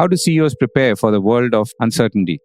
How do CEOs prepare for the world of uncertainty?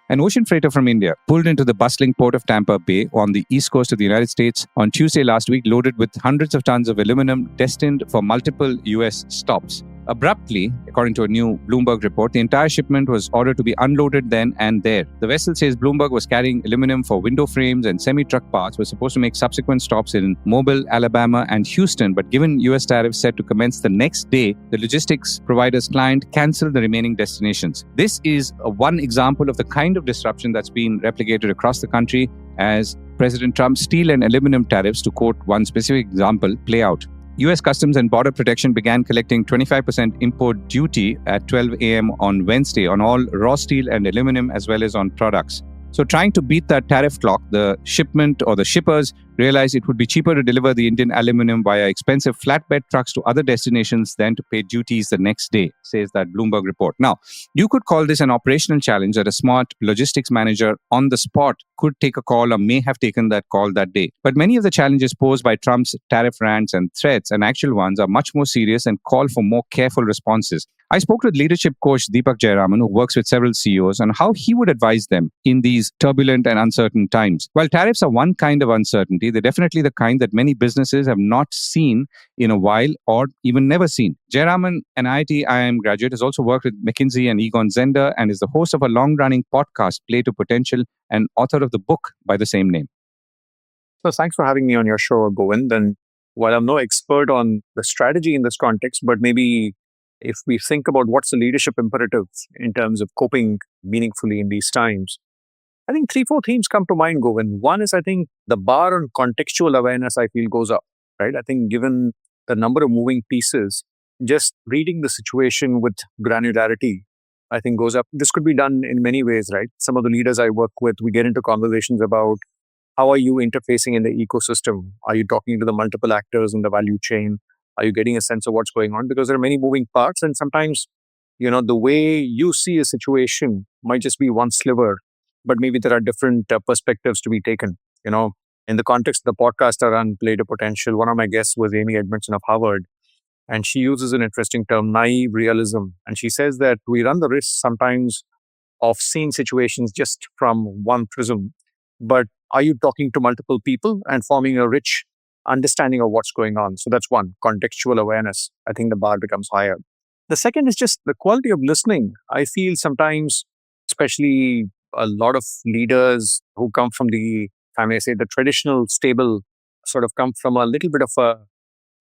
An ocean freighter from India pulled into the bustling port of Tampa Bay on the east coast of the United States on Tuesday last week, loaded with hundreds of tons of aluminum destined for multiple US stops. Abruptly, according to a new Bloomberg report, the entire shipment was ordered to be unloaded then and there. The vessel, says Bloomberg, was carrying aluminum for window frames and semi-truck parts, was supposed to make subsequent stops in Mobile, Alabama and Houston, but given US tariffs set to commence the next day, the logistics provider's client canceled the remaining destinations. This is one example of the kind of disruption that's been replicated across the country as President Trump's steel and aluminum tariffs, to quote one specific example, play out. U.S. Customs and Border Protection began collecting 25% import duty at 12 a.m. on Wednesday on all raw steel and aluminum as well as on products. So trying to beat that tariff clock, the shipment or the shippers realized it would be cheaper to deliver the Indian aluminum via expensive flatbed trucks to other destinations than to pay duties the next day, says that Bloomberg report. Now, you could call this an operational challenge that a smart logistics manager on the spot could take a call or may have taken that call that day. But many of the challenges posed by Trump's tariff rants and threats and actual ones are much more serious and call for more careful responses. I spoke with leadership coach Deepak Jayaraman, who works with several CEOs, on how he would advise them in these turbulent and uncertain times. While tariffs are one kind of uncertainty, they're definitely the kind that many businesses have not seen in a while or even never seen. Jayaraman, an IIM graduate, has also worked with McKinsey and Egon Zehnder and is the host of a long-running podcast, Play to Potential, and author of the book by the same name. So thanks for having me on your show, Govind. And while I'm no expert on the strategy in this context, but maybe if we think about what's the leadership imperative in terms of coping meaningfully in these times, I think 3-4 themes come to mind, Govind. One is, I think, the bar on contextual awareness, I feel, goes up, right? I think given the number of moving pieces, just reading the situation with granularity, I think goes up. This could be done in many ways, right? Some of the leaders I work with, we get into conversations about how are you interfacing in the ecosystem? Are you talking to the multiple actors in the value chain? Are you getting a sense of what's going on? Because there are many moving parts, and sometimes, the way you see a situation might just be one sliver, but maybe there are different perspectives to be taken. In the context of the podcast I run, Play to Potential, one of my guests was Amy Edmondson of Harvard, and she uses an interesting term, naive realism. And she says that we run the risk sometimes of seeing situations just from one prism, but are you talking to multiple people and forming a rich understanding of what's going on? So that's one, contextual awareness. I think the bar becomes higher. The second is just the quality of listening. I feel sometimes, especially a lot of leaders who come from the traditional stable, sort of come from a little bit of a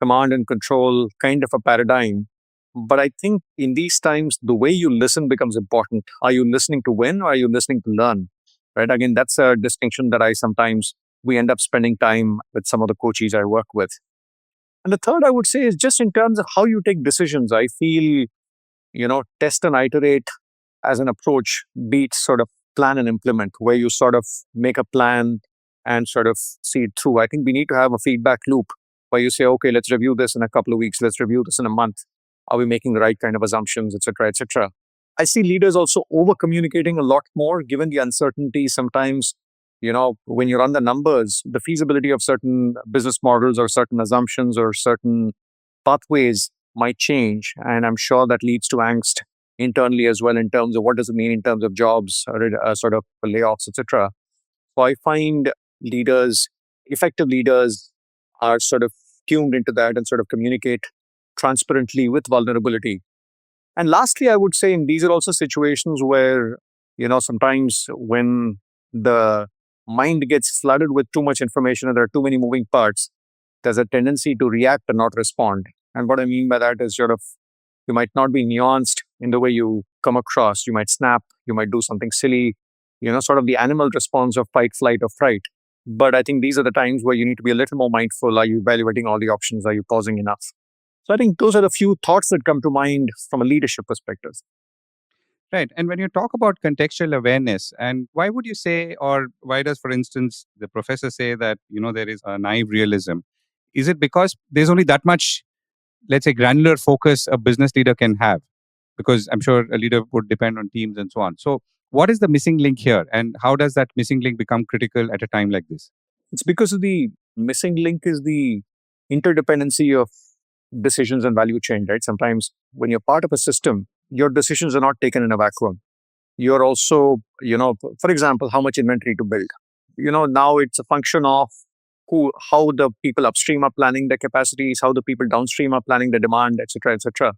command and control kind of a paradigm. But I think in these times, the way you listen becomes important. Are you listening to win or are you listening to learn? Right? Again, that's a distinction that we end up spending time with some of the coaches I work with. And the third, I would say, is just in terms of how you take decisions. I feel, test and iterate as an approach beats sort of plan and implement, where you sort of make a plan and sort of see it through. I think we need to have a feedback loop where you say, okay, let's review this in a couple of weeks. Let's review this in a month. Are we making the right kind of assumptions, et cetera, et cetera? I see leaders also over-communicating a lot more, given the uncertainty. Sometimes, when you run the numbers, the feasibility of certain business models or certain assumptions or certain pathways might change. And I'm sure that leads to angst internally as well in terms of what does it mean in terms of jobs, sort of layoffs, et cetera. So I find effective leaders are sort of tuned into that and sort of communicate transparently with vulnerability. And lastly, I would say these are also situations where, sometimes when the mind gets flooded with too much information and there are too many moving parts, there's a tendency to react and not respond. And what I mean by that is you might not be nuanced in the way you come across. You might snap, you might do something silly, sort of the animal response of fight, flight, or fright. But I think these are the times where you need to be a little more mindful. Are you evaluating all the options? Are you pausing enough? So I think those are the few thoughts that come to mind from a leadership perspective. Right. And when you talk about contextual awareness, and why would you say, or why does, for instance, the professor say that, there is a naive realism? Is it because there's only that much, let's say, granular focus a business leader can have? Because I'm sure a leader would depend on teams and so on. So what is the missing link here? And how does that missing link become critical at a time like this? It's because of the missing link is the interdependency of decisions and value chain, right? Sometimes when you're part of a system, your decisions are not taken in a vacuum. You're also, for example, how much inventory to build. Now it's a function of how the people upstream are planning their capacities, how the people downstream are planning the demand, etc., etc.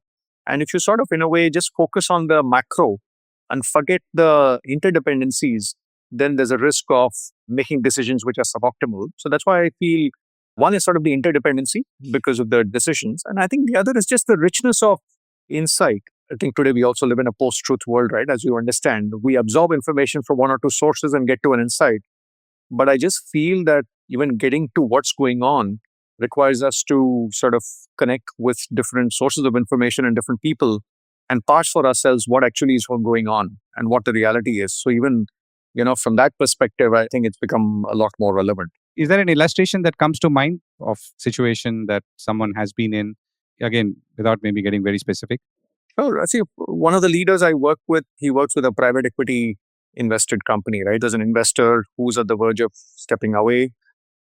And if you sort of, in a way, just focus on the macro and forget the interdependencies, then there's a risk of making decisions which are suboptimal. So that's why I feel one is sort of the interdependency because of the decisions. And I think the other is just the richness of insight. I think today we also live in a post truth world, right? As you understand, we absorb information from one or two sources and get to an insight. But I just feel that even getting to what's going on requires us to sort of connect with different sources of information and different people and parse for ourselves what actually is going on and what the reality is. So even, from that perspective, I think it's become a lot more relevant. Is there an illustration that comes to mind of situation that someone has been in? Again, without maybe getting very specific. Sure. I see one of the leaders I work with, he works with a private equity invested company, right? There's an investor who's at the verge of stepping away,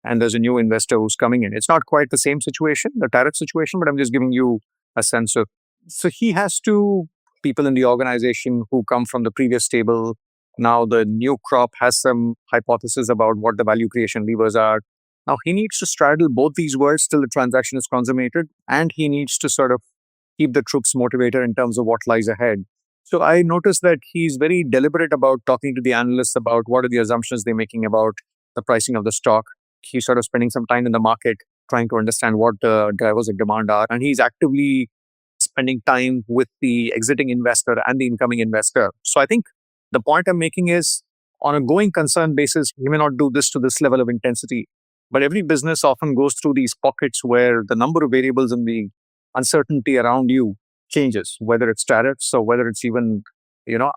and there's a new investor who's coming in. It's not quite the same situation, the tariff situation, but I'm just giving you a sense of. So he has two people in the organization who come from the previous table. Now the new crop has some hypothesis about what the value creation levers are. Now he needs to straddle both these worlds till the transaction is consummated, and he needs to sort of keep the troops motivated in terms of what lies ahead. So I noticed that he's very deliberate about talking to the analysts about what are the assumptions they're making about the pricing of the stock. He's sort of spending some time in the market trying to understand what the drivers of demand are. And he's actively spending time with the exiting investor and the incoming investor. So I think the point I'm making is on a going concern basis, he may not do this to this level of intensity. But every business often goes through these pockets where the number of variables and the uncertainty around you changes, whether it's tariffs or whether it's even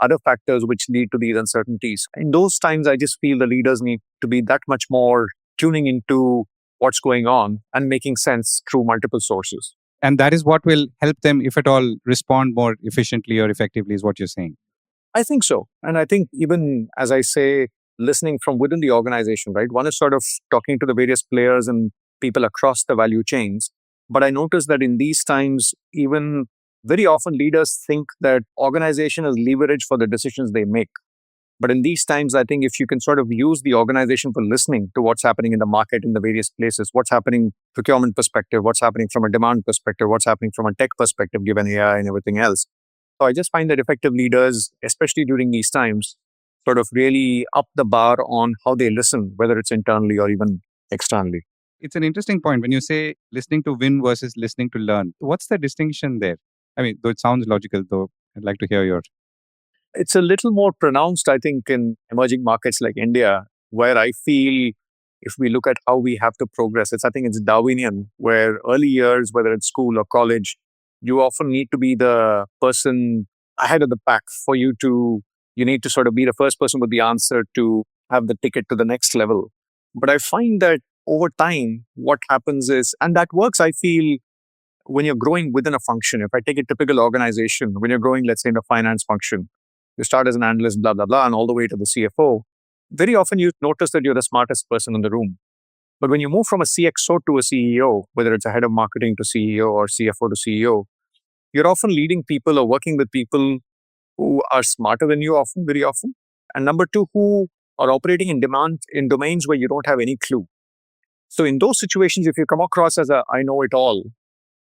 other factors which lead to these uncertainties. In those times, I just feel the leaders need to be that much more tuning into what's going on and making sense through multiple sources. And that is what will help them, if at all, respond more efficiently or effectively, is what you're saying. I think so. And I think even as I say, listening from within the organization, right? One is sort of talking to the various players and people across the value chains. But I noticed that in these times, even very often leaders think that organization is leverage for the decisions they make. But in these times, I think if you can sort of use the organization for listening to what's happening in the market in the various places, what's happening procurement perspective, what's happening from a demand perspective, what's happening from a tech perspective, given AI and everything else. So I just find that effective leaders, especially during these times, sort of really up the bar on how they listen, whether it's internally or even externally. It's an interesting point when you say listening to win versus listening to learn. What's the distinction there? I mean, though it sounds logical, though I'd like to hear your. It's a little more pronounced, I think, in emerging markets like India, where I feel if we look at how we have to progress, I think it's Darwinian, where early years, whether it's school or college, you often need to be the person ahead of the pack you need to sort of be the first person with the answer to have the ticket to the next level. But I find that over time, what happens is, and that works, I feel, when you're growing within a function. If I take a typical organization, when you're growing, let's say in a finance function, you start as an analyst, blah, blah, blah, and all the way to the CFO. Very often you notice that you're the smartest person in the room. But when you move from a CXO to a CEO, whether it's a head of marketing to CEO or CFO to CEO, you're often leading people or working with people who are smarter than you often, very often. And number two, who are operating in domains where you don't have any clue. So in those situations, if you come across as a I know it all,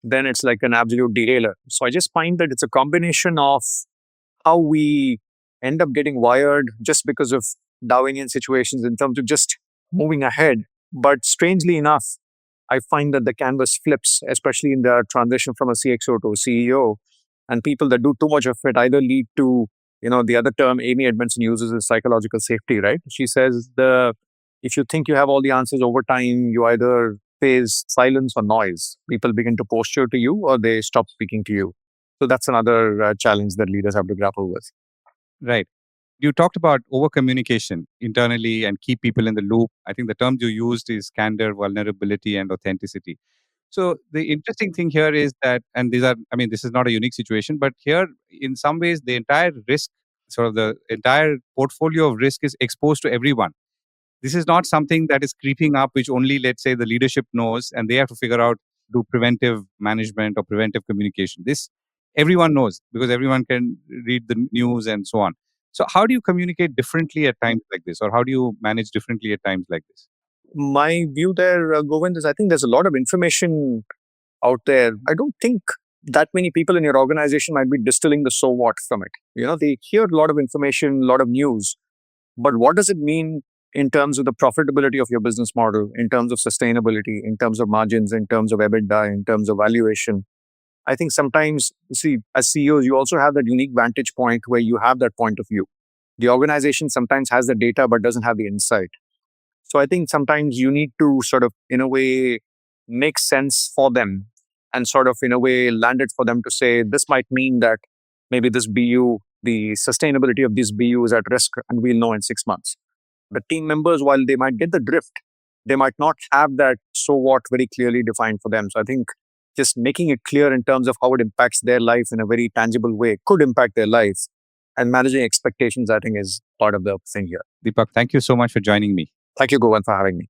then it's like an absolute derailer. So I just find that it's a combination of how we end up getting wired just because of Darwinian situations in terms of just moving ahead. But strangely enough, I find that the canvas flips, especially in the transition from a CXO to a CEO. And people that do too much of it either lead to, the other term Amy Edmondson uses is psychological safety, right? She says if you think you have all the answers over time, you either face silence or noise. People begin to posture to you or they stop speaking to you. So that's another challenge that leaders have to grapple with. Right. You talked about over communication internally and keep people in the loop. I think the terms you used is candor, vulnerability, and authenticity. So the interesting thing here is that, and this is not a unique situation, but here in some ways, the entire risk, sort of the entire portfolio of risk is exposed to everyone. This is not something that is creeping up, which only, let's say, the leadership knows, and they have to figure out do preventive management or preventive communication. This everyone knows because everyone can read the news and so on. So how do you communicate differently at times like this, or how do you manage differently at times like this? My view there, Govind, is I think there's a lot of information out there. I don't think that many people in your organization might be distilling the so what from it. They hear a lot of information, a lot of news, but what does it mean in terms of the profitability of your business model, in terms of sustainability, in terms of margins, in terms of EBITDA, in terms of valuation? I think sometimes, see, as CEOs, you also have that unique vantage point where you have that point of view. The organization sometimes has the data but doesn't have the insight. So I think sometimes you need to sort of, in a way, make sense for them and sort of, in a way, land it for them to say, this might mean that maybe this BU, the sustainability of this BU is at risk, and we'll know in 6 months. The team members, while they might get the drift, they might not have that so what very clearly defined for them. So I think just making it clear in terms of how it impacts their life in a very tangible way could impact their lives. And managing expectations, I think, is part of the thing here. Deepak, thank you so much for joining me. Thank you, Govind, for having me.